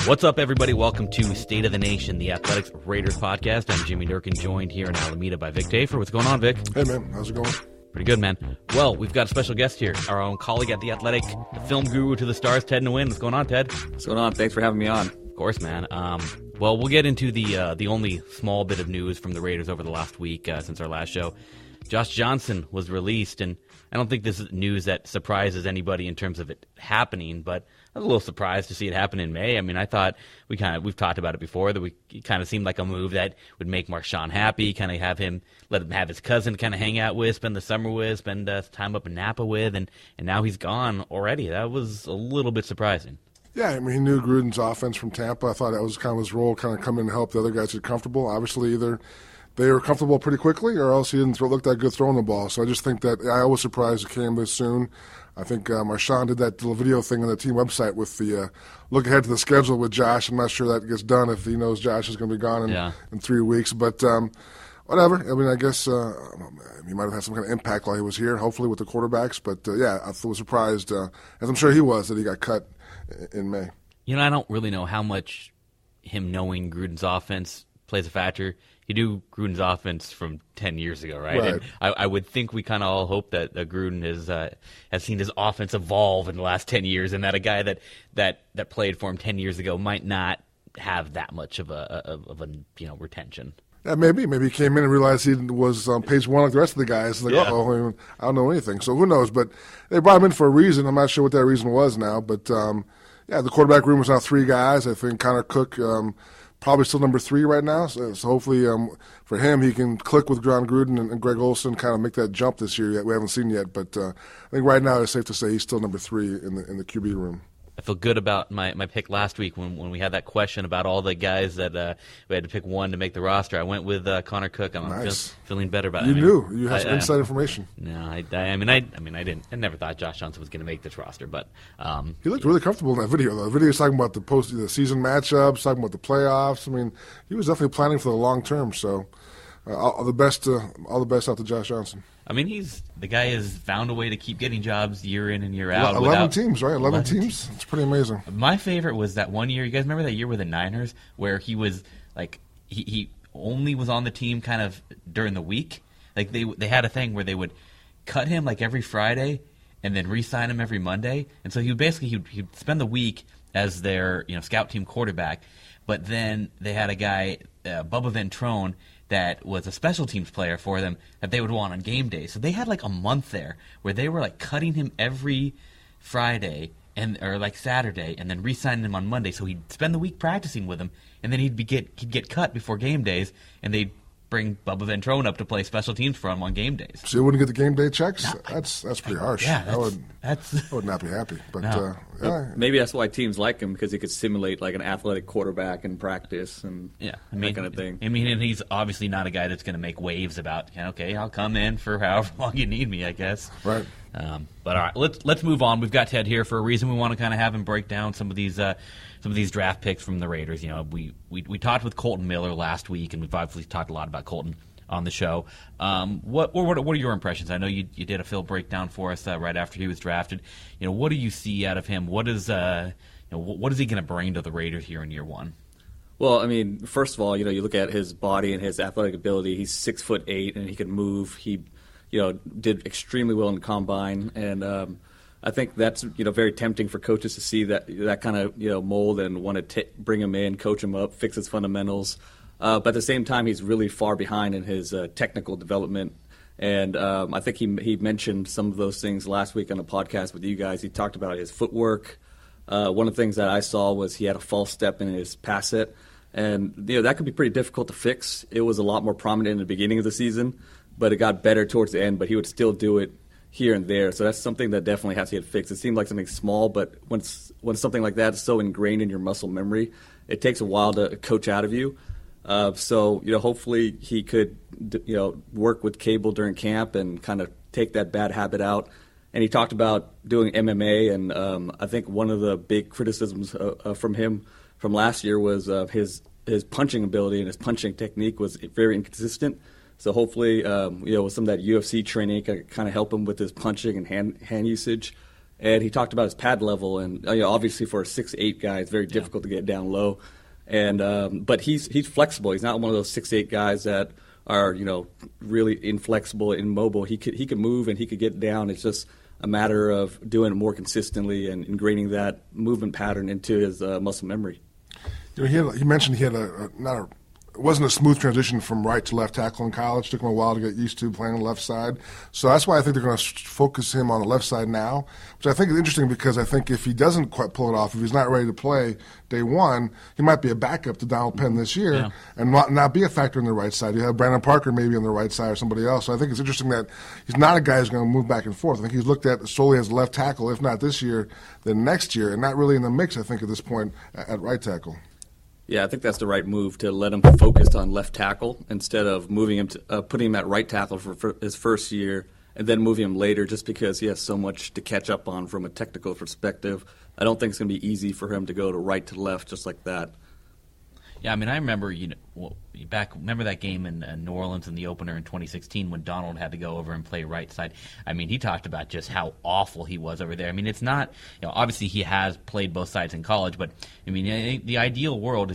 What's up, everybody? Welcome to State of the Nation, the Athletics Raiders podcast. I'm Jimmy Durkin, joined here in Alameda by Vic Tafer. What's going on, Vic? Hey, man. How's it going? Pretty good, man. Well, we've got a special guest here, our own colleague at The Athletic, the film guru to the stars, Ted Nguyen. What's going on, Ted? What's going on? Thanks for having me on. Of course, man. Well, we'll get into the only small bit of news from the Raiders over the last week since our last show. Josh Johnson was released, and I don't think this is news that surprises anybody in terms of it happening, but I was a little surprised to see it happen in May. I mean, I thought we've talked about it before, that it kind of seemed like a move that would make Marshawn happy, kind of let him have his cousin kind of hang out with, spend the summer with, spend time up in Napa with, and now he's gone already. That was a little bit surprising. Yeah, I mean, he knew Gruden's offense from Tampa. I thought that was kind of his role, kind of come in and help the other guys get comfortable. Obviously, either they were comfortable pretty quickly, or else he didn't look that good throwing the ball. So I just think that I was surprised it came this soon. I think Marshawn did that little video thing on the team website with the look ahead to the schedule with Josh. I'm not sure that gets done if he knows Josh is going to be gone in 3 weeks. But whatever. I mean, I guess he might have had some kind of impact while he was here, hopefully with the quarterbacks. But, I was surprised, as I'm sure he was, that he got cut in May. You know, I don't really know how much him knowing Gruden's offense plays a factor. He knew Gruden's offense from 10 years ago, right? And I would think we kind of all hope that Gruden has seen his offense evolve in the last 10 years, and that a guy that played for him 10 years ago might not have that much of a retention. Yeah, maybe he came in and realized he was on page one like the rest of the guys. Like, I don't know anything. So who knows? But they brought him in for a reason. I'm not sure what that reason was now. But the quarterback room was now 3 guys. I think Connor Cook. Probably still number 3 right now, so hopefully for him he can click with John Gruden and Greg Olsen, kind of make that jump this year that we haven't seen yet. But I think right now it's safe to say he's still number 3 in the QB room. I feel good about my pick last week when we had that question about all the guys that we had to pick one to make the roster. I went with Connor Cook. I'm feeling better about it. You had some inside information. No, I didn't. I never thought Josh Johnson was going to make this roster, but he looked really comfortable in that video. Though the video was talking about the season matchups, talking about the playoffs. I mean, he was definitely planning for the long term. So all the best out to Josh Johnson. I mean, the guy has found a way to keep getting jobs year in and year out. 11 teams, right? 11 teams. It's pretty amazing. My favorite was that one year. You guys remember that year with the Niners where he was like he only was on the team kind of during the week. Like they had a thing where they would cut him like every Friday and then re-sign him every Monday. And so he'd spend the week as their scout team quarterback. But then they had a guy, Bubba Ventrone, that was a special teams player for them that they would want on game day. So they had like a month there where they were like cutting him every Friday or like Saturday and then re-signing him on Monday. So he'd spend the week practicing with him, and then he'd get cut before game days, and they'd bring Bubba Ventrone up to play special teams for him on game days. So you wouldn't get the game day checks? That's pretty harsh. Yeah, I would not be happy. But no. Maybe that's why teams like him, because he could simulate like an athletic quarterback in practice and that kind of thing. I mean, and he's obviously not a guy that's going to make waves about, okay, I'll come in for however long you need me, I guess. Right. But all right, let's move on. We've got Ted here for a reason. We want to kind of have him break down some of these draft picks from the Raiders. We talked with Kolton Miller last week, and we've obviously talked a lot about Kolton on the show. What are your impressions? I know you did a film breakdown for us right after he was drafted. What do you see out of him? What is he going to bring to the Raiders here in year one? Well, I mean, first of all, you look at his body and his athletic ability. He's 6'8", and he can move. He did extremely well in the combine, and I think that's very tempting for coaches to see that kind of mold and want to bring him in, coach him up, fix his fundamentals. But at the same time, he's really far behind in his technical development, and I think he mentioned some of those things last week on a podcast with you guys. He talked about his footwork. One of the things that I saw was he had a false step in his pass set, and that could be pretty difficult to fix. It was a lot more prominent in the beginning of the season, but it got better towards the end. But he would still do it here and there, so that's something that definitely has to get fixed. It seemed like something small, but when something like that is so ingrained in your muscle memory, it takes a while to coach out of you. So hopefully he could work with Cable during camp and kind of take that bad habit out. And he talked about doing MMA, and I think one of the big criticisms from him from last year was his punching ability and his punching technique was very inconsistent. So hopefully, with some of that UFC training, can kind of help him with his punching and hand usage. And he talked about his pad level, and obviously for a 6'8" guy, it's very difficult to get down low. And but he's flexible. He's not one of those 6'8" guys that are really inflexible, immobile. He could move and he could get down. It's just a matter of doing it more consistently and ingraining that movement pattern into his muscle memory. He mentioned he had it wasn't a smooth transition from right to left tackle in college. It took him a while to get used to playing on the left side. So that's why I think they're going to focus him on the left side now, which I think is interesting because I think if he doesn't quite pull it off, if he's not ready to play day one, he might be a backup to Donald Penn this year and not be a factor in the right side. You have Brandon Parker maybe on the right side or somebody else. So I think it's interesting that he's not a guy who's going to move back and forth. I think he's looked at solely as left tackle, if not this year, then next year, and not really in the mix, I think, at this point at right tackle. Yeah, I think that's the right move to let him focus on left tackle instead of moving him to, putting him at right tackle for his first year and then moving him later just because he has so much to catch up on from a technical perspective. I don't think it's going to be easy for him to go to right to left just like that. Yeah, I mean, I remember remember that game in New Orleans in the opener in 2016 when Donald had to go over and play right side. I mean, he talked about just how awful he was over there. I mean, it's not, obviously he has played both sides in college, but I mean, the ideal world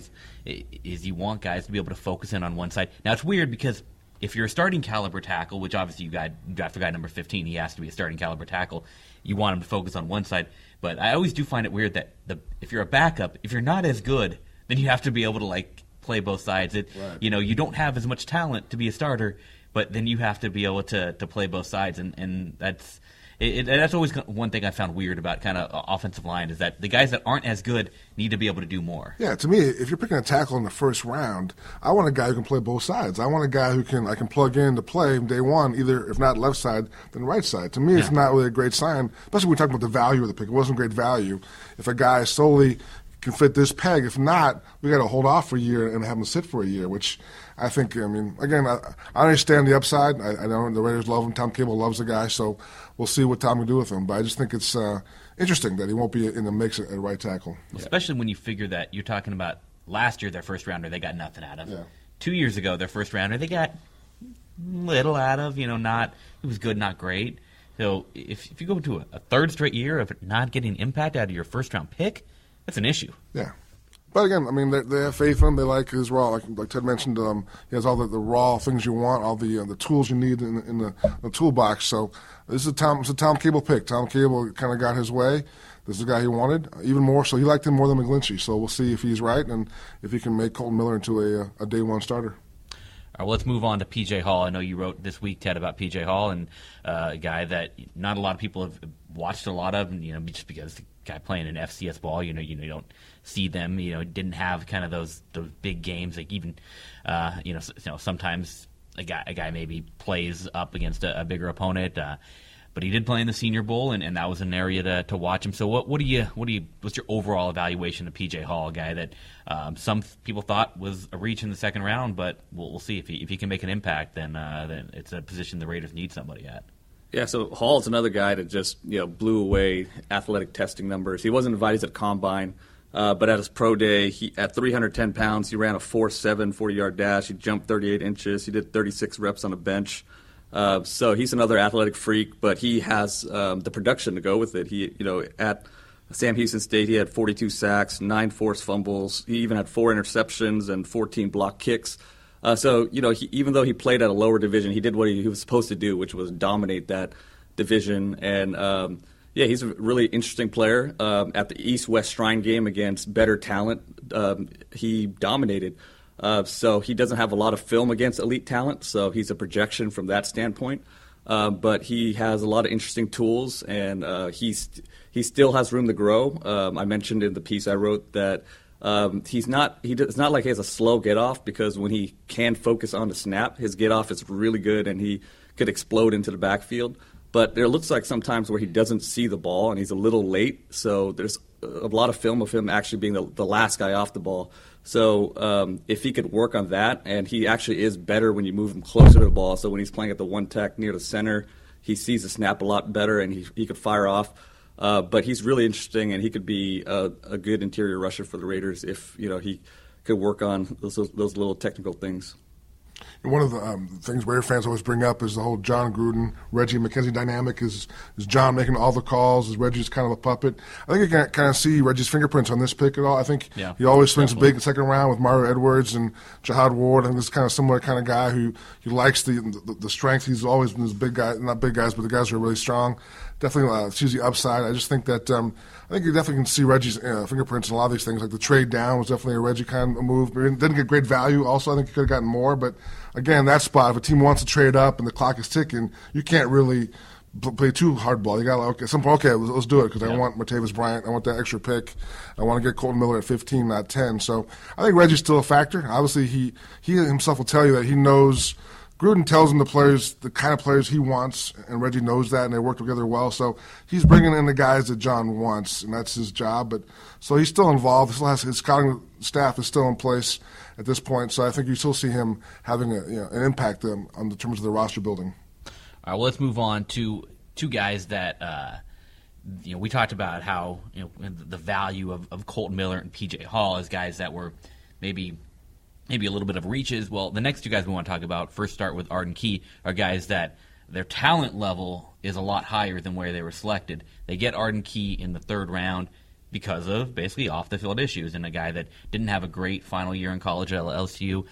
is you want guys to be able to focus in on one side. Now, it's weird because if you're a starting caliber tackle, which obviously you got for guy number 15, he has to be a starting caliber tackle, you want him to focus on one side. But I always do find it weird that if you're a backup, if you're not as good, then you have to be able to play both sides. You don't have as much talent to be a starter, but then you have to be able to play both sides, and that's always one thing I found weird about kind of offensive line is that the guys that aren't as good need to be able to do more. Yeah, to me, if you're picking a tackle in the first round, I want a guy who can play both sides. I want a guy who I can plug in to play day one, either if not left side, then right side. To me, it's not really a great sign, especially when we're talking about the value of the pick. It wasn't great value. If a guy solely can fit this peg. If not, we got to hold off for a year and have him sit for a year, which I think, again, I understand the upside. I know the Raiders love him. Tom Cable loves the guy, so we'll see what Tom can do with him. But I just think it's interesting that he won't be in the mix at right tackle. Especially when you figure that you're talking about last year, their first rounder, they got nothing out of. Yeah. 2 years ago, their first rounder, they got little out of, it was good, not great. So if you go to a third straight year of not getting impact out of your first-round pick, that's an issue. Yeah. But again, they have faith in him. They like his raw, like Ted mentioned. He has all the raw things you want, all the tools you need in the toolbox. So this is a Tom Cable pick. Tom Cable kind of got his way. This is the guy he wanted, even more. So he liked him more than McGlinchey. So we'll see if he's right and if he can make Kolton Miller into a day one starter. All right, well, let's move on to P.J. Hall. I know you wrote this week, Ted, about P.J. Hall, and a guy that not a lot of people have watched a lot of, just because the guy playing in FCS ball, you don't see them, didn't have kind of those big games, like even, sometimes a guy maybe plays up against a bigger opponent, but he did play in the Senior Bowl, and that was an area to watch him. So what's your overall evaluation of P.J. Hall, a guy that some people thought was a reach in the second round, but we'll see if he can make an impact. Then it's a position the Raiders need somebody at. Yeah, so Hall's another guy that just blew away athletic testing numbers. He wasn't invited at Combine, but at his pro day, at 310 pounds, he ran a 4.7 40-yard dash. He jumped 38 inches. He did 36 reps on a bench. So he's another athletic freak, but he has the production to go with it. He, at Sam Houston State, he had 42 sacks, 9 forced fumbles. He even had 4 interceptions and 14 block kicks. So even though he played at a lower division, he did what he was supposed to do, which was dominate that division. And he's a really interesting player. At the East-West Shrine game against better talent, he dominated. So he doesn't have a lot of film against elite talent, so he's a projection from that standpoint. But he has a lot of interesting tools, and he still has room to grow. I mentioned in the piece I wrote that it's not like he has a slow get off, because when he can focus on the snap, his get off is really good, and he could explode into the backfield. But there looks like sometimes where he doesn't see the ball and he's a little late. So there's a lot of film of him actually being the last guy off the ball. So if he could work on that, and he actually is better when you move him closer to the ball. So when he's playing at the one tech near the center, he sees the snap a lot better, and he could fire off. But he's really interesting, and he could be a good interior rusher for the Raiders if he could work on those little technical things. And one of the things Raider fans always bring up is the whole John Gruden, Reggie McKenzie dynamic. Is John making all the calls? Is Reggie just kind of a puppet? I think you can kind of see Reggie's fingerprints on this pick at all. I think he always swings big in the second round with Mario Edwards and Jahad Ward. I think this is kind of similar kind of guy who he likes the strength. He's always been this big guy, not big guys, but the guys who are really strong. Definitely sees the upside. I just think that I think you definitely can see Reggie's fingerprints in a lot of these things. Like the trade down was definitely a Reggie kind of move. Didn't get great value. Also, I think he could have gotten more, but again, that spot, if a team wants to trade up and the clock is ticking, you can't really play too hardball. You got to, let's do it because I want Martavis Bryant. I want that extra pick. I want to get Kolton Miller at 15, not 10. So I think Reggie's still a factor. Obviously, he himself will tell you that he knows – Gruden tells him the kind of players he wants, and Reggie knows that, and they work together well. So he's bringing in the guys that John wants, and that's his job. But so he's still involved. His scouting staff is still in place at this point. So I think you still see him having an impact on the terms of the roster building. All right, well, let's move on to two guys that we talked about how the value of Kolton Miller and P.J. Hall as guys that were maybe a little bit of reaches. Well, the next two guys we want to talk about, first start with Arden Key, are guys that their talent level is a lot higher than where they were selected. They get Arden Key in the third round because of basically off-the-field issues, and a guy that didn't have a great final year in college at LSU,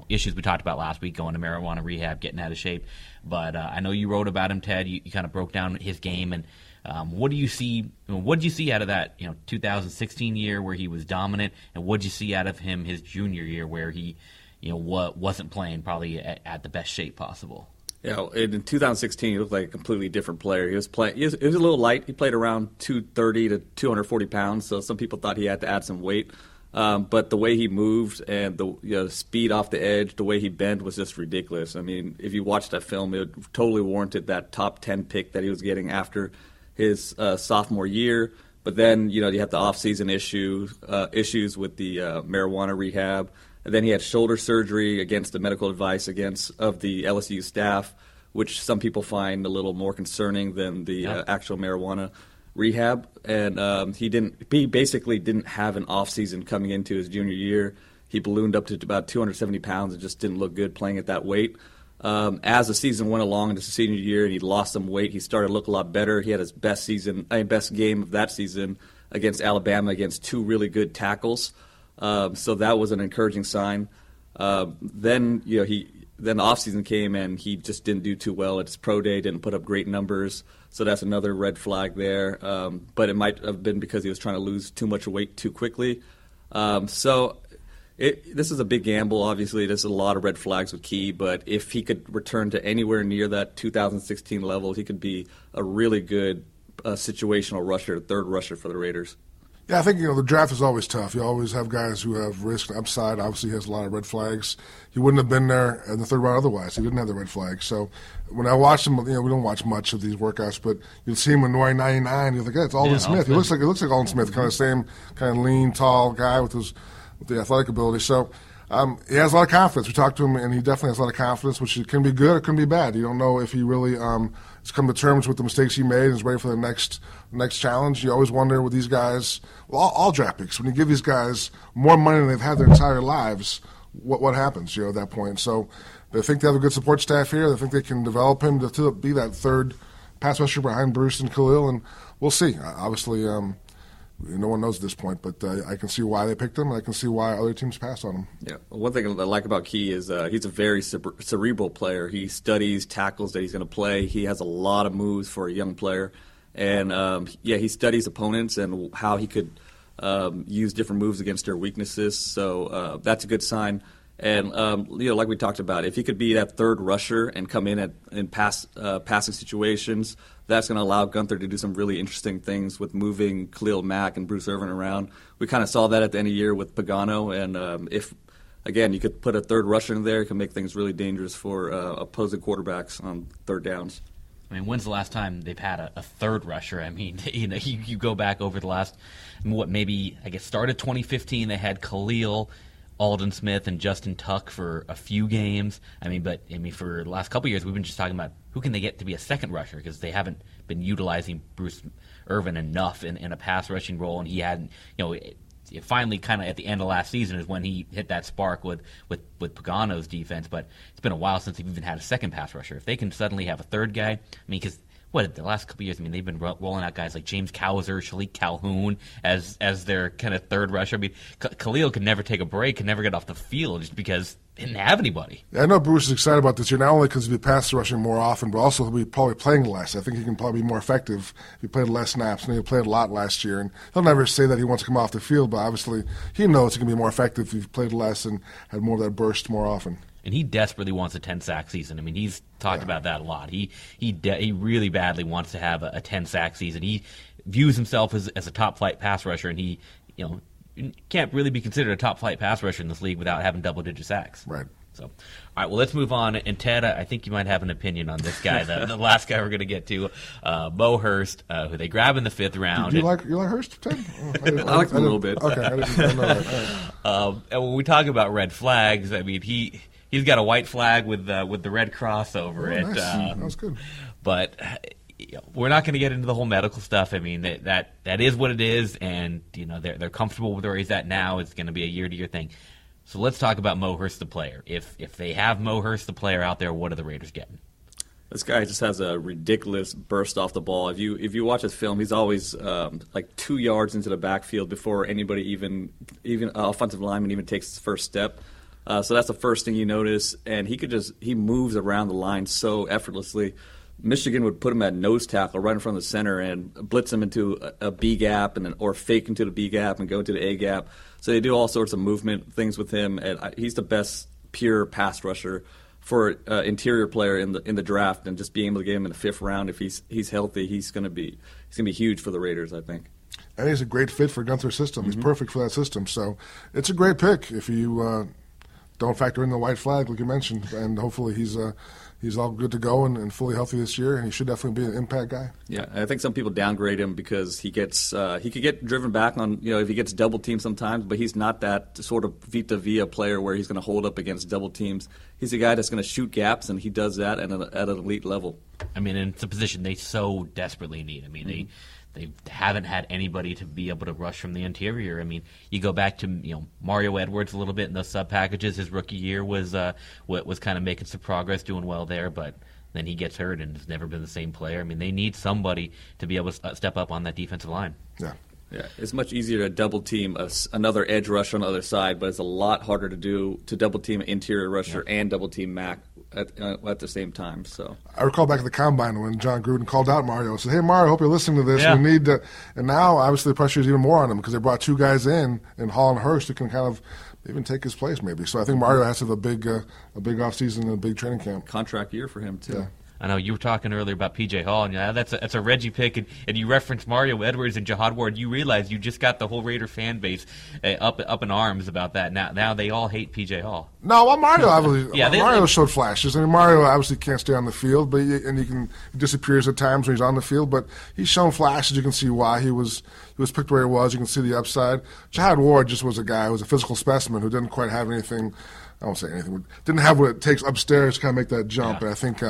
issues we talked about last week, going to marijuana rehab, getting out of shape. But I know you wrote about him, Ted. You kind of broke down his game, and what do you see? What did you see out of that 2016 year where he was dominant, and what did you see out of him his junior year where he wasn't playing probably at the best shape possible? Yeah, in 2016 he looked like a completely different player. He was playing. He was a little light. He played around 230 to 240 pounds. So some people thought he had to add some weight. But the way he moved and the speed off the edge, the way he bent was just ridiculous. I mean, if you watch that film, it totally warranted that top 10 pick that he was getting after his sophomore year. But then, you have the off-season issues with the marijuana rehab. And then he had shoulder surgery against the medical advice of the LSU staff, which some people find a little more concerning than the actual marijuana rehab. And he basically didn't have an off-season coming into his junior year. He ballooned up to about 270 pounds and just didn't look good playing at that weight. As the season went along into his senior year and he lost some weight, he started to look a lot better. He had his best game of that season against Alabama against two really good tackles. So that was an encouraging sign. Then the offseason came and he just didn't do too well at his pro day, didn't put up great numbers. So that's another red flag there. But it might have been because he was trying to lose too much weight too quickly. This is a big gamble, obviously. There's a lot of red flags with Key, but if he could return to anywhere near that 2016 level, he could be a really good situational rusher, third rusher for the Raiders. Yeah, I think, the draft is always tough. You always have guys who have risk and upside. Obviously, he has a lot of red flags. He wouldn't have been there in the third round otherwise. He didn't have the red flags. So when I watched him, we don't watch much of these workouts, but you'll see him in wearing 99. You're like, it's Alden Smith. He looks like Alden Smith, kind of same kind of lean, tall guy with the athletic ability. So he has a lot of confidence. We talked to him, and he definitely has a lot of confidence, which can be good or can be bad. You don't know if he really has come to terms with the mistakes he made and is ready for the next challenge. You always wonder with these guys, all draft picks, when you give these guys more money than they've had their entire lives, what happens, at that point. So they think they have a good support staff here. They think they can develop him to be that third pass rusher behind Bruce and Khalil, and we'll see. Obviously, no one knows at this point, but I can see why they picked him, and I can see why other teams passed on him. Yeah, one thing I like about Key is he's a very cerebral player. He studies tackles that he's going to play. He has a lot of moves for a young player. And, he studies opponents and how he could use different moves against their weaknesses. So that's a good sign. And, like we talked about, if he could be that third rusher and come in in passing situations, that's going to allow Gunther to do some really interesting things with moving Khalil Mack and Bruce Irvin around. We kind of saw that at the end of the year with Pagano. And if, again, you could put a third rusher in there, it can make things really dangerous for opposing quarterbacks on third downs. I mean, when's the last time they've had a third rusher? I mean, you go back over the last, started 2015, they had Khalil, Alden Smith, and Justin Tuck for a few games. For the last couple of years, we've been just talking about who can they get to be a second rusher because they haven't been utilizing Bruce Irvin enough in a pass rushing role, and he hadn't, finally, kind of at the end of last season, is when he hit that spark with Pagano's defense. But it's been a while since they've even had a second pass rusher. If they can suddenly have a third guy, I mean, because the last couple of years, I mean, they've been rolling out guys like James Cowser, Shalik Calhoun as their kind of third rusher. I mean, Khalil could never take a break, could never get off the field just because they didn't have anybody. Yeah, I know Bruce is excited about this year, not only because he'll be pass rushing more often, but also he'll be probably playing less. I think he can probably be more effective if he played less snaps, and he played a lot last year. And he'll never say that he wants to come off the field, but obviously he knows he can be more effective if he played less and had more of that burst more often. And he desperately wants a 10-sack season. I mean, he's talked about that a lot. He really badly wants to have a 10-sack season. He views himself as a top-flight pass rusher, and he can't really be considered a top-flight pass rusher in this league without having double-digit sacks. Right. So, all right, well, let's move on. And Ted, I think you might have an opinion on this guy, the last guy we're going to get to, Mo Hurst, who they grab in the 5th round. You like Hurst, Ted? I like him a little bit. Okay, I didn't know that. All right. And when we talk about red flags, I mean, he's got a white flag with the red cross over it. Nice. That was good. But we're not going to get into the whole medical stuff. I mean, that is what it is, and they're comfortable with where he's at now. It's going to be a year-to-year thing. So let's talk about Mo Hurst, the player. If they have Mo Hurst, the player, out there, what are the Raiders getting? This guy just has a ridiculous burst off the ball. If you watch his film, he's always like 2 yards into the backfield before anybody even offensive lineman even takes his first step. So that's the first thing you notice. And he moves around the line so effortlessly. Michigan would put him at nose tackle right in front of the center and blitz him into a B gap or fake into the B gap and go into the A gap. So they do all sorts of movement things with him. And he's the best pure pass rusher for interior player in the draft, and just being able to get him in the 5th round if he's healthy, he's going to be huge for the Raiders, I think. And he's a great fit for Gunther's system. He's perfect for that system. So it's a great pick if you don't factor in the white flag, like you mentioned, and hopefully he's all good to go and fully healthy this year, and he should definitely be an impact guy. Yeah, I think some people downgrade him because he could get driven back on, if he gets double teamed sometimes, but he's not that sort of Vita Vea player where he's going to hold up against double teams. He's a guy that's going to shoot gaps, and he does that at an elite level. I mean, and it's a position they so desperately need. I mean, They haven't had anybody to be able to rush from the interior. I mean, you go back to Mario Edwards a little bit in those sub packages. His rookie year was kind of making some progress, doing well there, but then he gets hurt and has never been the same player. I mean, they need somebody to be able to step up on that defensive line. Yeah, it's much easier to double team another edge rusher on the other side, but it's a lot harder to do to double team an interior rusher and double team Mac at the same time. So I recall back at the combine when John Gruden called out Mario and said, "Hey Mario, I hope you're listening to this. We need to." And now obviously the pressure is even more on him because they brought 2 guys in Hall and Hurst who can kind of even take his place maybe. So I think Mario has to have a big offseason and a big training camp. Contract year for him too. Yeah. I know you were talking earlier about P.J. Hall, and that's a Reggie pick, and you referenced Mario Edwards and Jihad Ward. You realize you just got the whole Raider fan base up in arms about that. Now they all hate P.J. Hall. No, well, Mario obviously Mario showed flashes. I mean, Mario obviously can't stay on the field, but he disappears at times when he's on the field. But he's shown flashes. You can see why he was picked where he was. You can see the upside. Jihad Ward just was a guy who was a physical specimen who didn't quite have anything. I won't say anything. Didn't have what it takes upstairs to kind of make that jump. Yeah. And I think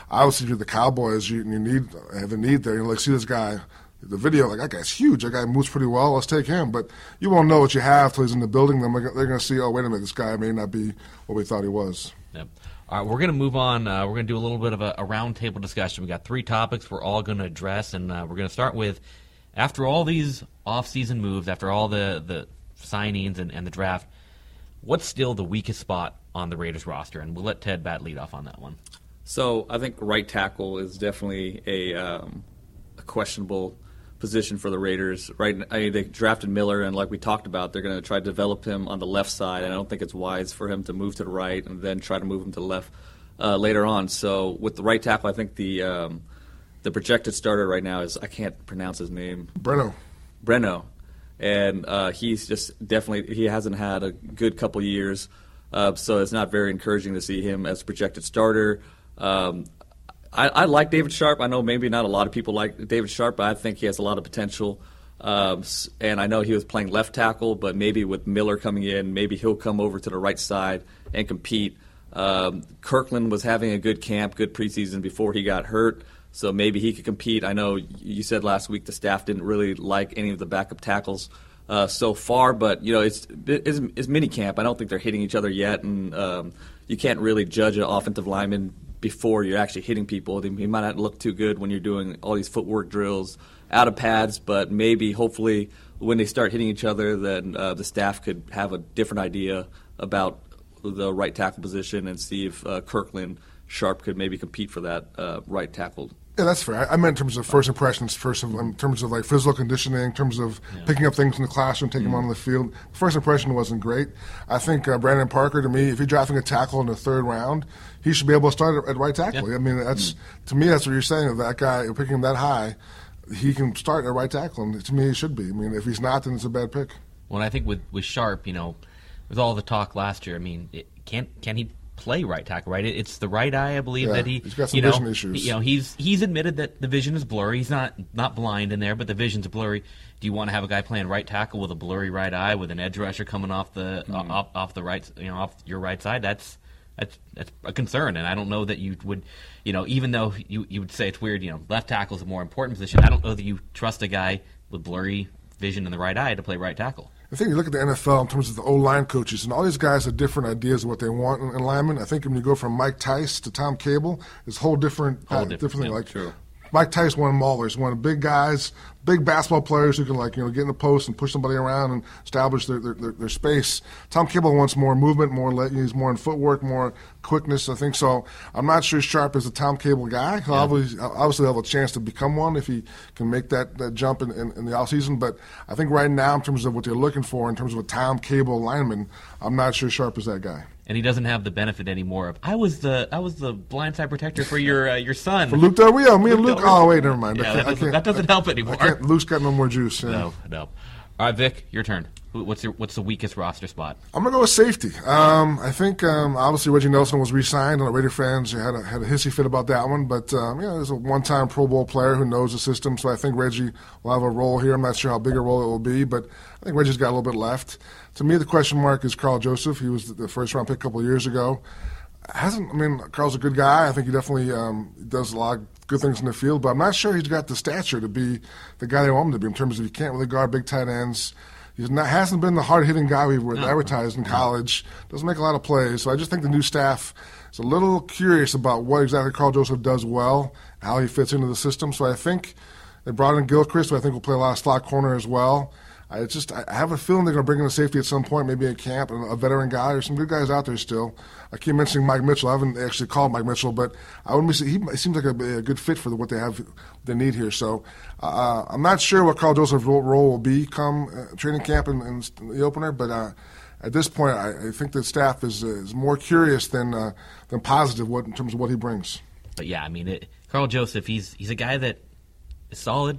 obviously you're the Cowboys. You have a need there. See this guy. The video, that guy's huge. That guy moves pretty well. Let's take him. But you won't know what you have till he's in the building. Then they're going to see, oh, wait a minute, this guy may not be what we thought he was. Yep. All right, we're going to move on. We're going to do a little bit of a roundtable discussion. We got 3 topics we're all going to address, and we're going to start with, after all these off-season moves, after all the signings and the draft, what's still the weakest spot on the Raiders roster? And we'll let Ted Batt lead off on that one. So I think right tackle is definitely a questionable position for the Raiders. They drafted Miller, and like we talked about, they're going to try to develop him on the left side. And I don't think it's wise for him to move to the right and then try to move him to the left later on. So with the right tackle, I think the projected starter right now is, I can't pronounce his name. Breno. And he's just definitely, he hasn't had a good couple years, so it's not very encouraging to see him as a projected starter. I like David Sharp. I know maybe not a lot of people like David Sharp, but I think he has a lot of potential. And I know he was playing left tackle, but maybe with Miller coming in, maybe he'll come over to the right side and compete. Kirkland was having a good camp, good preseason before he got hurt. So maybe he could compete. I know you said last week the staff didn't really like any of the backup tackles, so far. But it's mini camp. I don't think they're hitting each other yet, and you can't really judge an offensive lineman before you're actually hitting people. He might not look too good when you're doing all these footwork drills out of pads, but maybe, hopefully, when they start hitting each other, then the staff could have a different idea about the right tackle position and see if Kirkland Sharp could maybe compete for that right tackle. Yeah, that's fair. I meant in terms of first impressions, in terms of like physical conditioning, in terms of picking up things in the classroom, taking them on the field. First impression wasn't great. I think Brandon Parker, to me, if you're drafting a tackle in the third round, he should be able to start at right tackle. I mean, to me, that's what you're saying. That guy, picking him that high, he can start at right tackle, and to me, he should be. I mean, if he's not, then it's a bad pick. Well, I think with Sharp, with all the talk last year, I mean, can he play right tackle, right? It's the right eye, I believe, that he's got some vision issues. He's admitted that the vision is blurry. He's not blind in there, but the vision's blurry. Do you want to have a guy playing right tackle with a blurry right eye with an edge rusher coming off the off the right, off your right side? That's a concern, and I don't know that you would, even though you would say it's weird, left tackle is a more important position. I don't know that you trust a guy with blurry vision in the right eye to play right tackle. I think you look at the NFL in terms of the O-line coaches, and all these guys have different ideas of what they want in linemen. I think when you go from Mike Tice to Tom Cable, it's a whole different thing. Like, true. Mike Tice wanted maulers. He wanted big guys, big basketball players who can get in the post and push somebody around and establish their space. Tom Cable wants more movement, he's more in footwork, more quickness, I think. So I'm not sure Sharp is a Tom Cable guy. He'll obviously have a chance to become one if he can make that jump in the offseason. But I think right now, in terms of what they're looking for, in terms of a Tom Cable lineman, I'm not sure Sharp is that guy. And he doesn't have the benefit anymore of I was the blindside protector for your son. For Luke Del Rio, me and Luke. Oh wait, never mind. Yeah, that doesn't help anymore. Luke's got no more juice. Yeah. No. All right, Vic, your turn. What's the weakest roster spot? I'm gonna go with safety. I think obviously Reggie Nelson was re-signed, and the Raider fans had a hissy fit about that one. But there's a one-time Pro Bowl player who knows the system, so I think Reggie will have a role here. I'm not sure how big a role it will be, but I think Reggie's got a little bit left. To me, the question mark is Carl Joseph. He was the first-round pick a couple of years ago. Carl's a good guy. I think he definitely does a lot of good things in the field, but I'm not sure he's got the stature to be the guy they want him to be in terms of he can't really guard big tight ends. Hasn't been the hard-hitting guy we were advertised in college. Doesn't make a lot of plays. So I just think the new staff is a little curious about what exactly Carl Joseph does well, how he fits into the system. So I think they brought in Gilchrist, who I think will play a lot of slot corner as well. I have a feeling they're going to bring in a safety at some point, maybe in camp, and a veteran guy. There's some good guys out there still. I keep mentioning Mike Mitchell. I haven't actually called Mike Mitchell, but he seems like a good fit for what they need here. So I'm not sure what Carl Joseph's role will be come training camp and the opener, but at this point, I think the staff is more curious than positive in terms of what he brings. But yeah, Carl Joseph, he's a guy that is solid.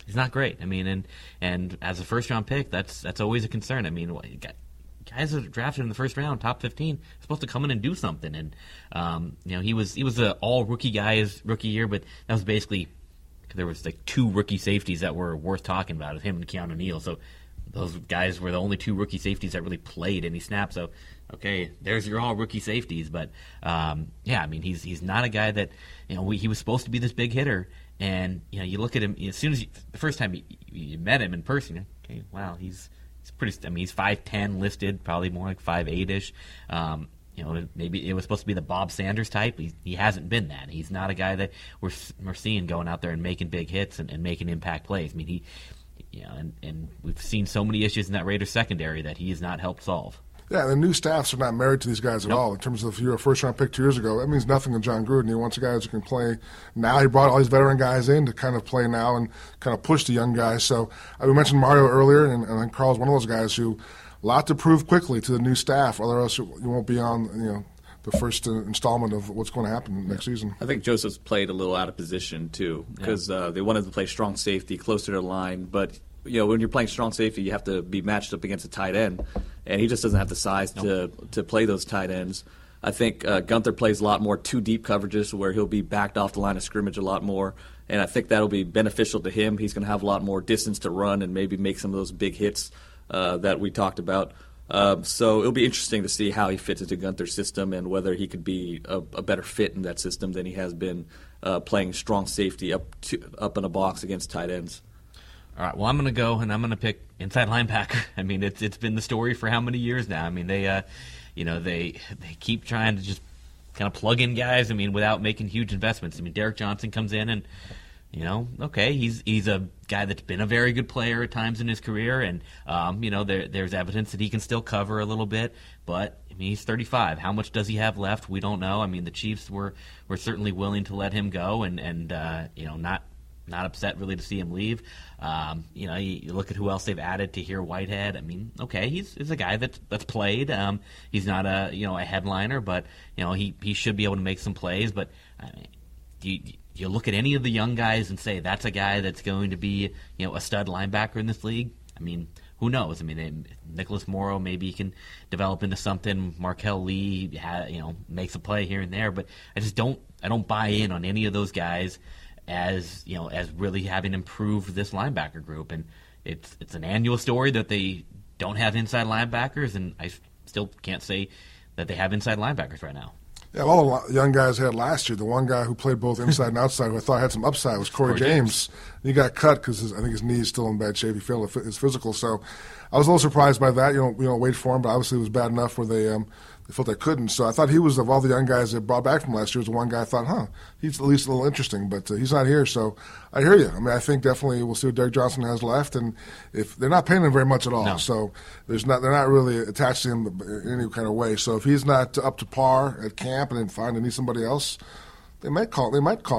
He's not great. And as a first-round pick, that's always a concern. Guys that are drafted in the first round, top 15, are supposed to come in and do something. And he was an all-rookie guy his rookie year, but that was basically there was like two rookie safeties that were worth talking about, him and Keanu Neal. So those guys were the only two rookie safeties that really played any snaps. So okay, there's your all-rookie safeties. But he's not a guy that he was supposed to be this big hitter. And you look at him as soon as the first time you met him in person. Okay, wow, he's pretty. He's 5'10", listed, probably more like 5'8"-ish. Maybe it was supposed to be the Bob Sanders type. He hasn't been that. He's not a guy that we're seeing going out there and making big hits and making impact plays. And we've seen so many issues in that Raiders secondary that he has not helped solve. Yeah, the new staffs are not married to these guys at all. In terms of if you're a first-round pick 2 years ago, that means nothing to John Gruden. He wants guys who can play now. He brought all these veteran guys in to kind of play now and kind of push the young guys. So we mentioned Mario earlier, and I think Carl's one of those guys who a lot to prove quickly to the new staff, or else you won't be on the first installment of what's going to happen next season. I think Joseph's played a little out of position too because they wanted to play strong safety closer to the line, but when you're playing strong safety, you have to be matched up against a tight end, and he just doesn't have the size to play those tight ends. I think Gunther plays a lot more two deep coverages where he'll be backed off the line of scrimmage a lot more, and I think that'll be beneficial to him. He's going to have a lot more distance to run and maybe make some of those big hits that we talked about. So it'll be interesting to see how he fits into Gunther's system and whether he could be a better fit in that system than he has been playing strong safety up in a box against tight ends. All right, well, I'm going to go, and I'm going to pick inside linebacker. I mean, it's been the story for how many years now? I mean, they keep trying to just kind of plug in guys, I mean, without making huge investments. I mean, Derek Johnson comes in and, okay, he's a guy that's been a very good player at times in his career, and, there's evidence that he can still cover a little bit, but, I mean, he's 35. How much does he have left? We don't know. I mean, the Chiefs were certainly willing to let him go and not upset really to see him leave. You look at who else they've added to here, Whitehead. I mean, okay, he's a guy that's played. He's not a headliner, but he should be able to make some plays. But I mean, do you look at any of the young guys and say that's a guy that's going to be a stud linebacker in this league? I mean, who knows? I mean, Nicholas Morrow, maybe he can develop into something. Markel Lee makes a play here and there, but I don't buy in on any of those guys as really having improved this linebacker group. And it's an annual story that they don't have inside linebackers, and I still can't say that they have inside linebackers right now. Yeah, all the young guys had last year. The one guy who played both inside and outside who I thought had some upside was Corey James. He got cut because I think his knee is still in bad shape. He failed his physical. So I was a little surprised by that. You don't wait for him, but obviously it was bad enough where they felt they couldn't. So I thought he was, of all the young guys they brought back from last year, was the one guy I thought, he's at least a little interesting. But he's not here, so I hear you. I mean, I think definitely we'll see what Derek Johnson has left, and if they're not paying him very much at all, so they're not really attached to him in any kind of way. So if he's not up to par at camp and then find they need somebody else, They might call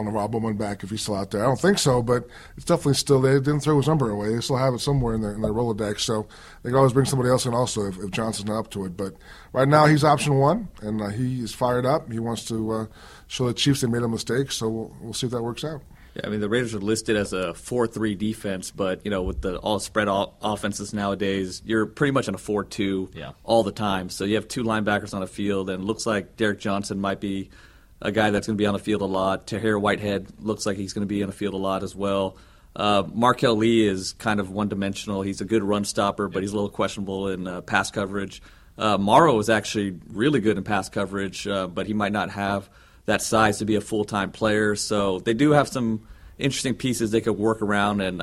Navarro Bowman back if he's still out there. I don't think so, but it's definitely still. They didn't throw his number away. They still have it somewhere in their Rolodex. So they can always bring somebody else in also if Johnson's not up to it. But right now he's option one, and he is fired up. He wants to show the Chiefs they made a mistake. So we'll see if that works out. Yeah, I mean, the Raiders are listed as a 4-3 defense, but, with the all-spread offenses nowadays, you're pretty much on a 4-2 all the time. So you have two linebackers on the field, and it looks like Derek Johnson might be a guy that's going to be on the field a lot. Tahir Whitehead looks like he's going to be on the field a lot as well. Markel Lee is kind of one-dimensional. He's a good run stopper, but he's a little questionable in pass coverage. Morrow is actually really good in pass coverage, but he might not have that size to be a full-time player. So they do have some interesting pieces they could work around, and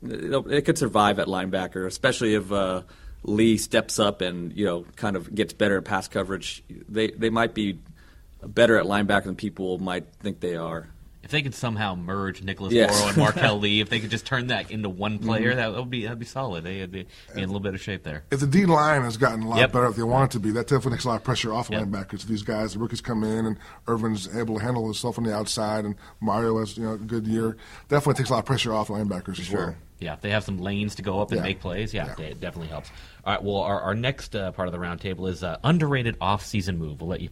it could survive at linebacker, especially if Lee steps up and kind of gets better at pass coverage. They might be better at linebacker than people might think they are. If they could somehow merge Nicholas Morrow and Markel Lee, if they could just turn that into one player, that'd be solid. They'd be in a little bit of shape there. If the D line has gotten a lot better, if they want it to be, that definitely takes a lot of pressure off linebackers. These guys, the rookies come in, and Irvin's able to handle himself on the outside, and Mario has a good year. Definitely takes a lot of pressure off linebackers as well. Yeah, if they have some lanes to go up and make plays, it definitely helps. All right, well, our next part of the roundtable is underrated off-season move. We'll let you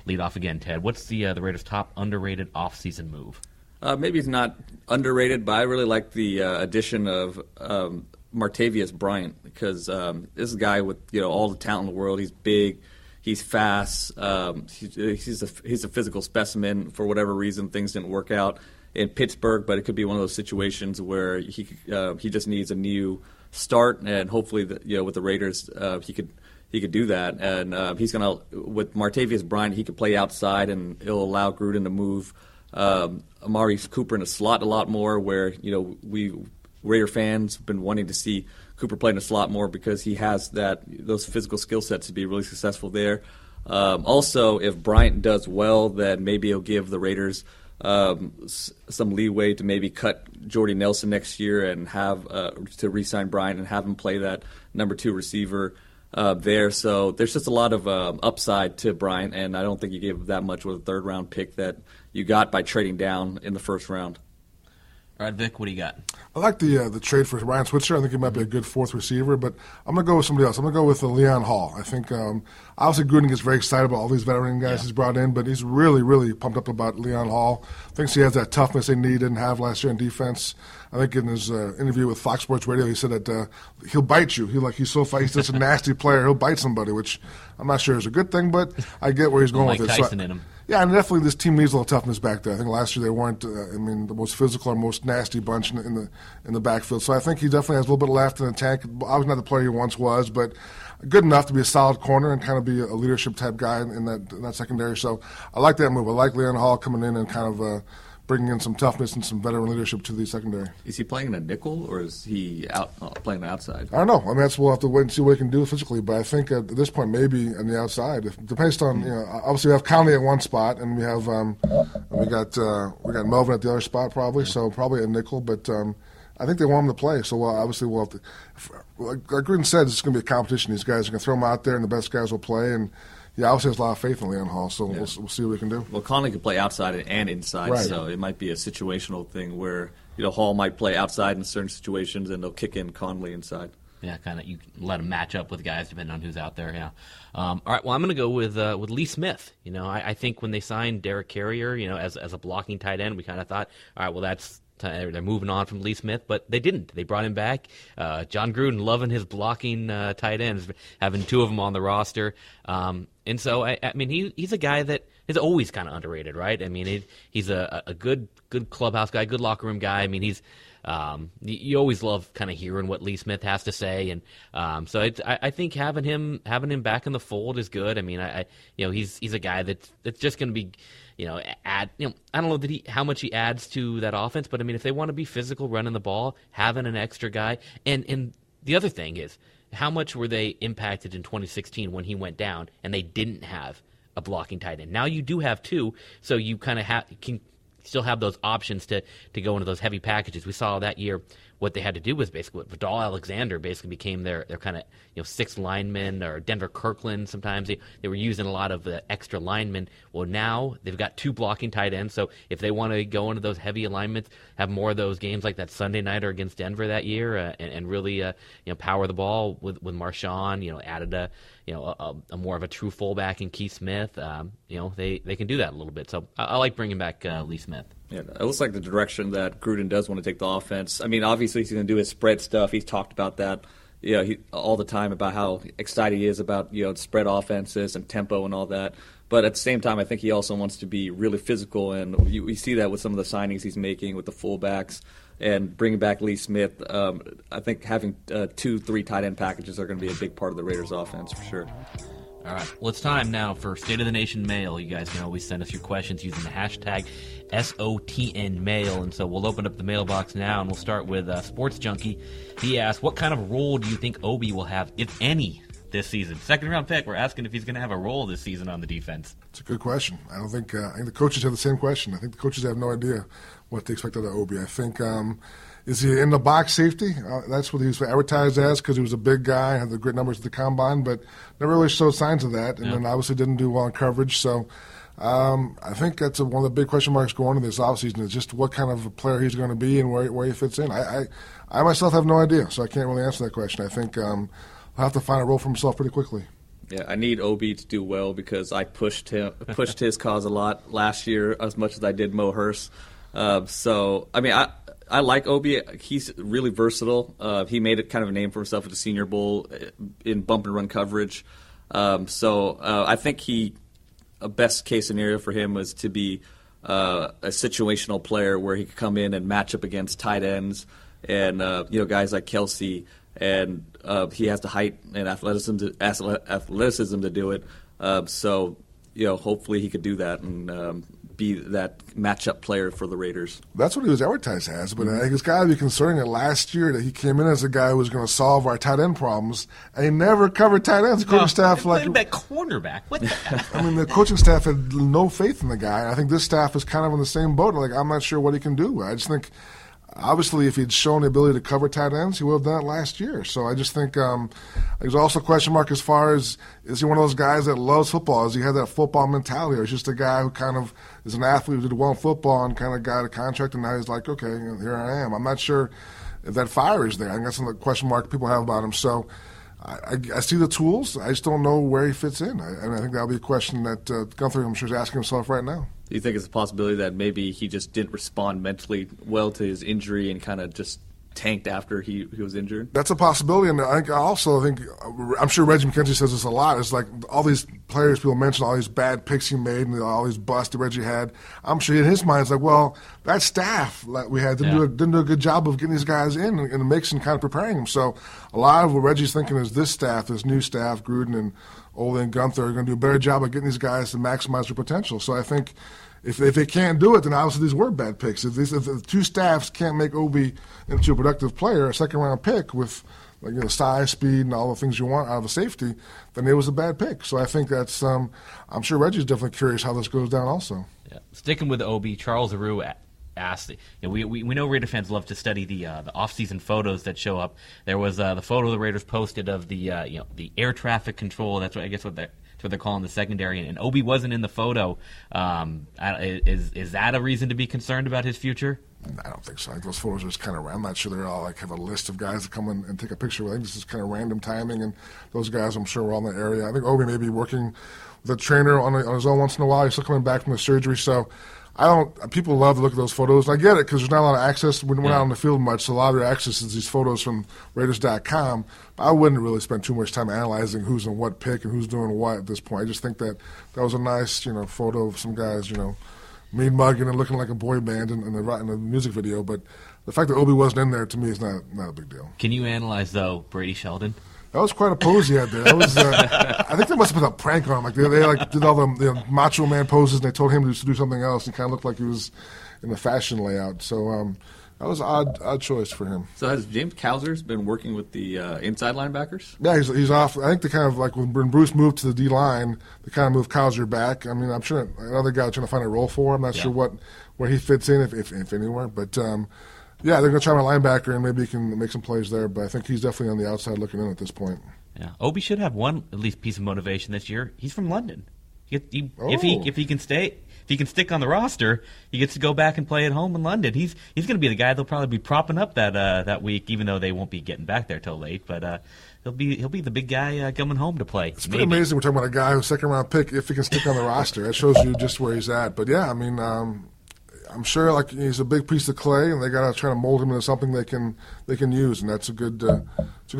lead off again, Ted. What's the Raiders' top underrated off-season move? Maybe it's not underrated, but I really like the addition of Martavius Bryant because this is a guy with all the talent in the world. He's big, he's fast, he's a physical specimen. For whatever reason, things didn't work out in Pittsburgh, but it could be one of those situations where he just needs a new start, and hopefully with the Raiders he could do that. And he's gonna, with Martavius Bryant, he could play outside, and it'll allow Gruden to move Maurice Cooper in the slot a lot more, where we Raider fans have been wanting to see Cooper play in the slot more because he has those physical skill sets to be really successful there. Also, if Bryant does well, then maybe he'll give the Raiders some leeway to maybe cut Jordy Nelson next year and have to re-sign Bryant and have him play that number 2 receiver there. So there's just a lot of upside to Bryant, and I don't think you gave that much with a third-round pick that you got by trading down in the first round. All right, Vic, what do you got? I like the trade for Ryan Switzer. I think he might be a good fourth receiver, but I'm going to go with somebody else. I'm going to go with Leon Hall. I think obviously Gruden gets very excited about all these veteran guys he's brought in, but he's really, really pumped up about Leon Hall. Thinks he has that toughness they didn't have last year in defense. I think in his interview with Fox Sports Radio, he said that he'll bite you. He's so he's such a nasty player. He'll bite somebody, which I'm not sure is a good thing, but I get where he's going with it. Tyson in him. Yeah, and definitely this team needs a little toughness back there. I think last year they weren't, the most physical or most nasty bunch in the backfield. So I think he definitely has a little bit left in the tank. I was not the player he once was, but good enough to be a solid corner and kind of be a leadership type guy in that secondary. So I like that move. I like Leon Hall coming in and kind of bringing in some toughness and some veteran leadership to the secondary. Is he playing in a nickel, or is he playing outside? I don't know. I mean, we'll have to wait and see what he can do physically. But I think at this point, maybe on the outside. Depends on obviously we have Conley at one spot, and we have we got Melvin at the other spot probably. So probably a nickel, but. I think they want him to play, so obviously we'll have to. Like Gruden said, it's going to be a competition. These guys are going to throw him out there, and the best guys will play. And he obviously has a lot of faith in Leon Hall, so we'll see what we can do. Well, Conley could play outside and inside, right. So it might be a situational thing where Hall might play outside in certain situations, and they'll kick in Conley inside. Yeah, kind of. You let him match up with guys depending on who's out there. Yeah. All right. Well, I'm going to go with Lee Smith. I think when they signed Derek Carrier, as a blocking tight end, we kind of thought, all right, well they're moving on from Lee Smith, but they didn't. They brought him back. John Gruden loving his blocking tight ends, having two of them on the roster. And so, I mean, he's a guy that is always kind of underrated, right? I mean, he's a good clubhouse guy, good locker room guy. I mean, he's you always love kind of hearing what Lee Smith has to say, and so I think having him back in the fold is good. I mean, he's a guy that's just going to be. I don't know how much he adds to that offense, but I mean, if they want to be physical running the ball, having an extra guy, and the other thing is, how much were they impacted in 2016 when he went down and they didn't have a blocking tight end? Now you do have two, so you kind of can still have those options to go into those heavy packages. We saw that year what they had to do was basically Vidal Alexander basically became their kind of sixth lineman, or Denver Kirkland. Sometimes they were using a lot of the extra linemen. Well, now they've got two blocking tight ends, so if they want to go into those heavy alignments, have more of those games like that Sunday nighter against Denver that year, and really power the ball with Marshawn, added a more of a true fullback in Keith Smith. They can do that a little bit. So I like bringing back Lee Smith. Yeah, it looks like the direction that Gruden does want to take the offense. I mean, obviously he's going to do his spread stuff. He's talked about that, all the time about how excited he is about spread offenses and tempo and all that. But at the same time, I think he also wants to be really physical, and we see that with some of the signings he's making with the fullbacks and bringing back Lee Smith. I think having 2-3 tight end packages are going to be a big part of the Raiders' offense for sure. All right. Well, it's time now for State of the Nation Mail. You guys can always send us your questions using the hashtag SOTNMail. And so we'll open up the mailbox now, and we'll start with Sports Junkie. He asked, what kind of role do you think Obi will have, if any, this season? Second-round pick. We're asking if he's going to have a role this season on the defense. It's a good question. I think the coaches have the same question. I think the coaches have no idea what they expect out of Obi. I think is he in the box safety? That's what he was advertised as, because he was a big guy, had the great numbers at the combine, but never really showed signs of that, and then obviously didn't do well in coverage. So I think that's one of the big question marks going into this offseason, is just what kind of a player he's going to be and where he fits in. I myself have no idea, so I can't really answer that question. I think he'll have to find a role for himself pretty quickly. Yeah, I need Obi to do well, because I pushed his cause a lot last year, as much as I did Mo Hurst. So, I mean, I like Obi. He's really versatile. He made it kind of a name for himself at the Senior Bowl in bump and run coverage. So I think a best case scenario for him was to be a situational player where he could come in and match up against tight ends and guys like Kelsey, and he has the height and athleticism to do it. So hopefully he could do that and be that matchup player for the Raiders. That's what he was advertised as, but I think it's got to be concerning that last year that he came in as a guy who was going to solve our tight end problems, and he never covered tight ends. The coaching staff that cornerback. What the I mean, the coaching staff had no faith in the guy. I think this staff is kind of in the same boat. Like, I'm not sure what he can do. I just think, obviously, if he'd shown the ability to cover tight ends, he would have done it last year. So I just think there's also a question mark as far as, is he one of those guys that loves football? Does he have that football mentality? Or is he just a guy who kind of is an athlete who did well in football and kind of got a contract, and now he's like, okay, here I am. I'm not sure if that fire is there. I think that's a question mark people have about him. So I see the tools. I just don't know where he fits in. And I think that'll be a question that Gunther, I'm sure, is asking himself right now. Do you think it's a possibility that maybe he just didn't respond mentally well to his injury and kind of just tanked after he was injured? That's a possibility, and I'm sure Reggie McKenzie says this a lot. It's like all these players, people mention all these bad picks he made and all these busts that Reggie had. I'm sure in his mind it's like, well, that staff that we had didn't do a good job of getting these guys in the mix and kind of preparing them. So a lot of what Reggie's thinking is this staff, this new staff, Gruden and Ole and Gunther, are going to do a better job of getting these guys to maximize their potential. So I think if they can't do it, then obviously these were bad picks. If the two staffs can't make Obi into a productive player, a second-round pick with size, speed, and all the things you want out of a safety, then it was a bad pick. So I think that's I'm sure Reggie's definitely curious how this goes down also. Yeah. Sticking with Obi, Charles Aru asked, we know Raider fans love to study the off-season photos that show up. There was the photo the Raiders posted of the the air traffic control. That's what they're calling the secondary, and Obi wasn't in the photo. Is that a reason to be concerned about his future? I don't think so. I think those photos are just kind of random. I'm not sure they're all have a list of guys that come in and take a picture with. I think this is kind of random timing, and those guys I'm sure were all in the area. I think Obi may be working with a trainer on his own once in a while. He's still coming back from the surgery, so people love to look at those photos. I get it because there's not a lot of access. We're not on the field much, so a lot of your access is these photos from Raiders.com. I wouldn't really spend too much time analyzing who's in what pick and who's doing what at this point. I just think that was a nice, photo of some guys, mean mugging and looking like a boy band in the music video. But the fact that Obi wasn't in there, to me, is not a big deal. Can you analyze, though, Brady Sheldon? That was quite a pose he had there. That was, I think they must have put a prank on him. Like they did all the Macho Man poses, and they told him to do something else. He kind of looked like he was in the fashion layout. So that was an odd choice for him. So has James Cowser's been working with the inside linebackers? Yeah, he's off. I think they kind of when Bruce moved to the D line, they kind of moved Cowser back. I mean, I'm sure another guy trying to find a role for him. I'm not sure where he fits in, if anywhere, but. Yeah, they're going to try my linebacker, and maybe he can make some plays there. But I think he's definitely on the outside looking in at this point. Yeah, Obi should have one at least piece of motivation this year. He's from London. If he can stick on the roster, he gets to go back and play at home in London. He's going to be the guy they'll probably be propping up that week, even though they won't be getting back there till late. But he'll be the big guy coming home to play. It's pretty amazing. We're talking about a guy who's second-round pick if he can stick on the roster. That shows you just where he's at. But yeah, I mean. I'm sure he's a big piece of clay, and they got to try to mold him into something they can use, and that's a good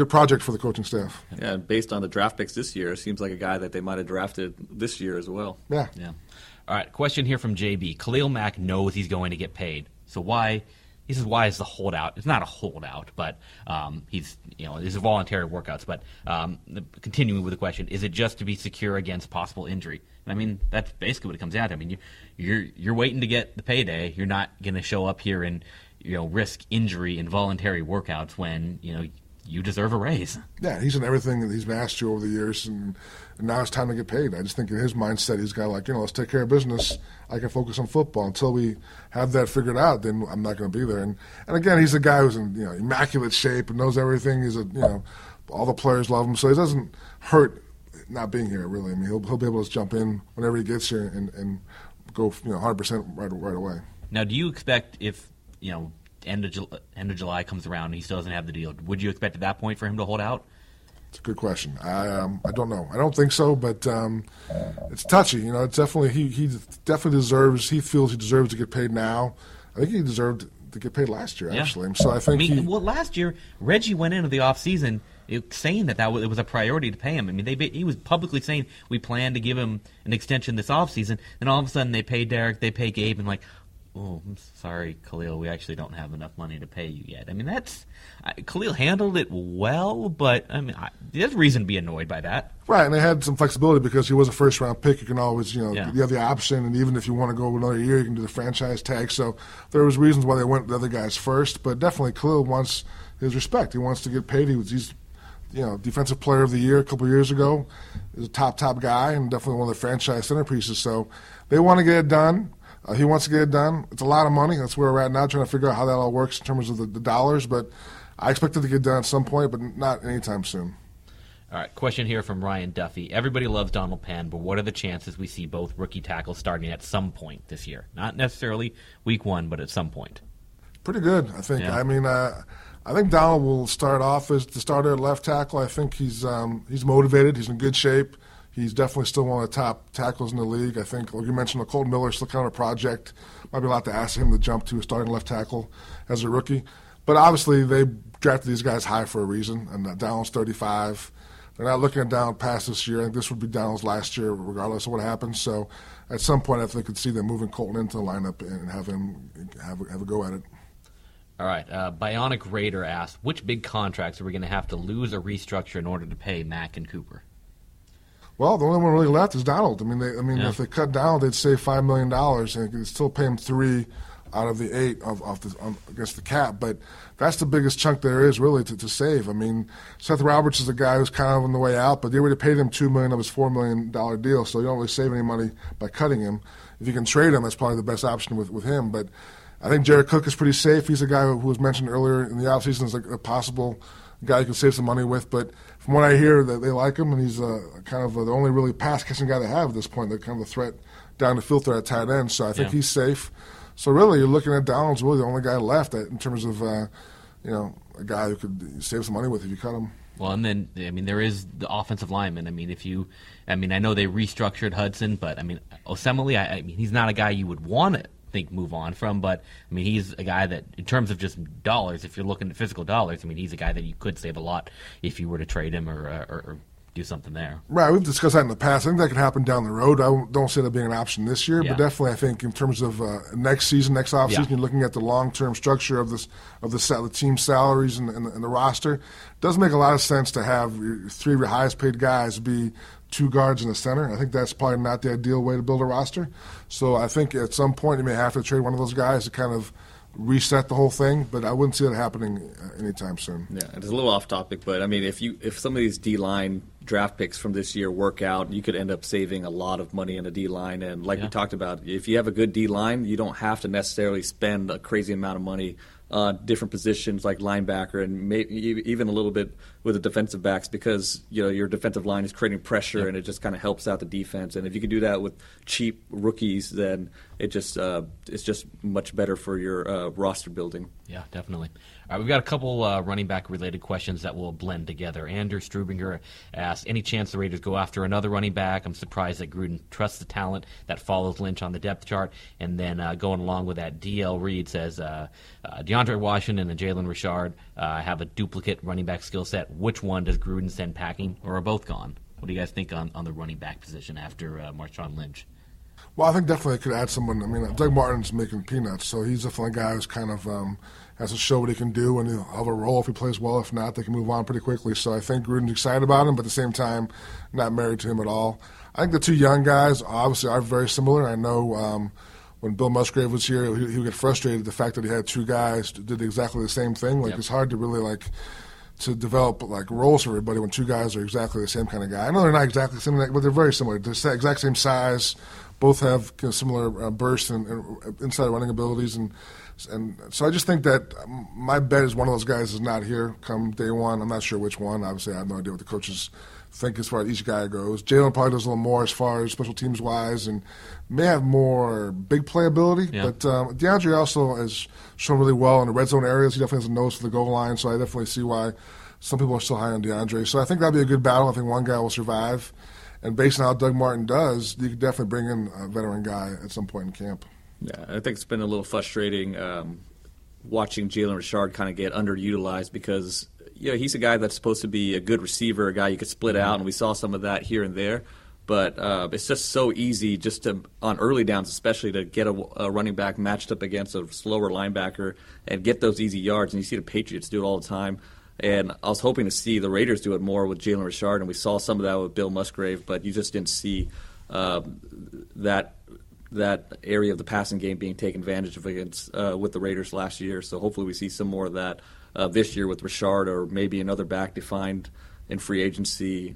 project for the coaching staff. Yeah, based on the draft picks this year, it seems like a guy that they might have drafted this year as well. Yeah. All right, question here from JB. Khalil Mack knows he's going to get paid, so why? He says, why is the holdout? It's not a holdout, but these are voluntary workouts. But continuing with the question, is it just to be secure against possible injury? I mean, that's basically what it comes down to. I mean, you're waiting to get the payday. You're not going to show up here and risk injury in voluntary workouts when you deserve a raise. Yeah, he's in everything that he's mastered over the years, and now it's time to get paid. I just think in his mindset, he's got let's take care of business. I can focus on football. Until we have that figured out, then I'm not going to be there. And again, he's a guy who's in immaculate shape and knows everything. He's all the players love him, so he doesn't hurt not being here, really. I mean, he'll be able to jump in whenever he gets here and go 100% right away. Now, do you expect if end of July comes around and he still doesn't have the deal, would you expect at that point for him to hold out? It's a good question. I don't know. I don't think so, but it's touchy. It's definitely he definitely deserves. He feels he deserves to get paid now. I think he deserved to get paid last year, actually. So I think last year Reggie went into the offseason saying that it was a priority to pay him. I mean, he was publicly saying we plan to give him an extension this offseason. Then all of a sudden they pay Derek, they pay Gabe, and oh, I'm sorry, Khalil, we actually don't have enough money to pay you yet. I mean, Khalil handled it well, but I mean, there's reason to be annoyed by that. Right, and they had some flexibility because he was a first-round pick. You can always, you have the option, and even if you want to go another year, you can do the franchise tag. So there was reasons why they went the other guys first, but definitely Khalil wants his respect. He wants to get paid. He's defensive player of the year a couple of years ago. He's a top guy and definitely one of the franchise centerpieces. So they want to get it done. He wants to get it done. It's a lot of money. That's where we're at now, trying to figure out how that all works in terms of the dollars. But I expect it to get done at some point, but not anytime soon. All right, question here from Ryan Duffy. Everybody loves Donald Penn, but what are the chances we see both rookie tackles starting at some point this year? Not necessarily week one, but at some point. Pretty good, I think. Yeah. I mean, I think Donald will start off as the starter at left tackle. I think he's motivated. He's in good shape. He's definitely still one of the top tackles in the league. I think, like you mentioned, Kolton Miller still kind of a project. Might be a lot to ask him to jump to a starting left tackle as a rookie. But obviously they drafted these guys high for a reason. And Donald's 35. They're not looking at Donald past this year. I think this would be Donald's last year, regardless of what happens. So at some point, I think I could see them moving Kolton into the lineup and have him have a go at it. All right. Bionic Raider asked, which big contracts are we going to have to lose or restructure in order to pay Mack and Cooper? Well, the only one really left is Donald. If they cut Donald, they'd save $5 million, and they'd still pay him $3 out of the $8 against the cap. But that's the biggest chunk there is really to save. I mean, Seth Roberts is a guy who's kind of on the way out, but they already paid him $2 million of his $4 million deal, so you don't really save any money by cutting him. If you can trade him, that's probably the best option with him. But I think Jared Cook is pretty safe. He's a guy who was mentioned earlier in the offseason as a possible guy you can save some money with. But from what I hear, that they like him, and he's kind of the only really pass-catching guy they have at this point. They're kind of a threat down the field there at tight end, so I think he's safe. So really, you're looking at Donald's really the only guy left in terms of a guy who could save some money with if you cut him. Well, and then there is the offensive lineman. I know they restructured Hudson, but Osemele, he's not a guy you would want to think move on from, but he's a guy that in terms of just dollars, if you're looking at physical dollars, he's a guy that you could save a lot if you were to trade him or do something there. Right, we've discussed that in the past. I think that could happen down the road. I don't see that being an option this year, but definitely I think in terms of next offseason, you're looking at the long-term structure of the team salaries and the roster. It does make a lot of sense to have your three highest-paid guys be two guards in the center. I think that's probably not the ideal way to build a roster. So I think at some point you may have to trade one of those guys to kind of reset the whole thing, but I wouldn't see that happening anytime soon. Yeah, it's a little off topic, but if some of these D-line draft picks from this year work out, you could end up saving a lot of money in the D-line. And like we talked about, if you have a good D-line, you don't have to necessarily spend a crazy amount of money on different positions like linebacker and maybe even a little bit with the defensive backs, because your defensive line is creating pressure and it just kind of helps out the defense. And if you can do that with cheap rookies, then it's just much better for your roster building. Yeah, definitely. All right, we've got a couple running back related questions that will blend together. Andrew Strubinger asked, any chance the Raiders go after another running back? I'm surprised that Gruden trusts the talent that follows Lynch on the depth chart. And then going along with that, D.L. Reed says, DeAndre Washington and Jalen Richard have a duplicate running back skill set. Which one does Gruden send packing, or are both gone? What do you guys think on the running back position after Marshawn Lynch? Well, I think definitely they could add someone. Doug Martin's making peanuts, so he's definitely a guy who's kind of has to show what he can do, and he'll have a role if he plays well. If not, they can move on pretty quickly. So I think Gruden's excited about him, but at the same time, not married to him at all. I think the two young guys obviously are very similar. I know when Bill Musgrave was here, he would get frustrated at the fact that he had two guys who did exactly the same thing. It's hard to really to develop roles for everybody when two guys are exactly the same kind of guy. I know they're not exactly the same, but they're very similar. They're the exact same size. Both have similar bursts and inside running abilities, and so I just think that my bet is one of those guys is not here come day one. I'm not sure which one. Obviously, I have no idea what the coaches think as far as each guy goes. Jalen probably does a little more as far as special teams wise, and may have more big play ability. Yeah. But DeAndre also has shown really well in the red zone areas. He definitely has a nose for the goal line, so I definitely see why some people are still high on DeAndre. So I think that'll be a good battle. I think one guy will survive. And based on how Doug Martin does, you could definitely bring in a veteran guy at some point in camp. Yeah, I think it's been a little frustrating watching Jalen Richard kind of get underutilized because he's a guy that's supposed to be a good receiver, a guy you could split out, and we saw some of that here and there. But it's just so easy just to, on early downs especially, to get a running back matched up against a slower linebacker and get those easy yards. And you see the Patriots do it all the time. And I was hoping to see the Raiders do it more with Jalen Richard, and we saw some of that with Bill Musgrave, but you just didn't see that area of the passing game being taken advantage of against with the Raiders last year. So hopefully we see some more of that this year with Richard, or maybe another back defined in free agency.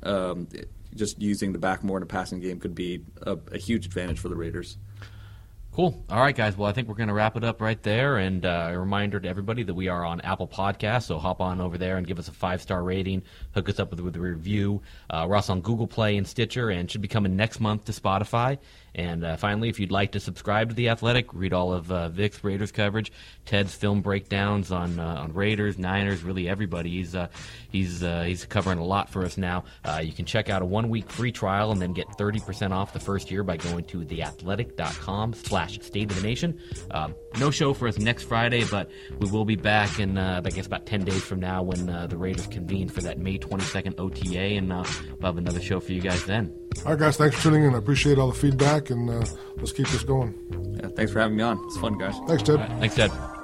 Just using the back more in the passing game could be a huge advantage for the Raiders. Cool. All right, guys. Well, I think we're going to wrap it up right there. And a reminder to everybody that we are on Apple Podcasts, so hop on over there and give us a 5-star rating. Hook us up with a review. We're also on Google Play and Stitcher, and should be coming next month to Spotify. And finally, if you'd like to subscribe to The Athletic, read all of Vic's Raiders coverage, Ted's film breakdowns on Raiders, Niners, really everybody. He's covering a lot for us now. You can check out a 1-week free trial and then get 30% off the first year by going to theathletic.com/State of the Nation. No show for us next Friday, but we will be back in, I guess, about 10 days from now when the Raiders convene for that May 22nd OTA, and we'll have another show for you guys then. All right, guys, thanks for tuning in. I appreciate all the feedback, and let's keep this going. Yeah, thanks for having me on. It's fun, guys. Thanks, Ted. All right, thanks, Ted.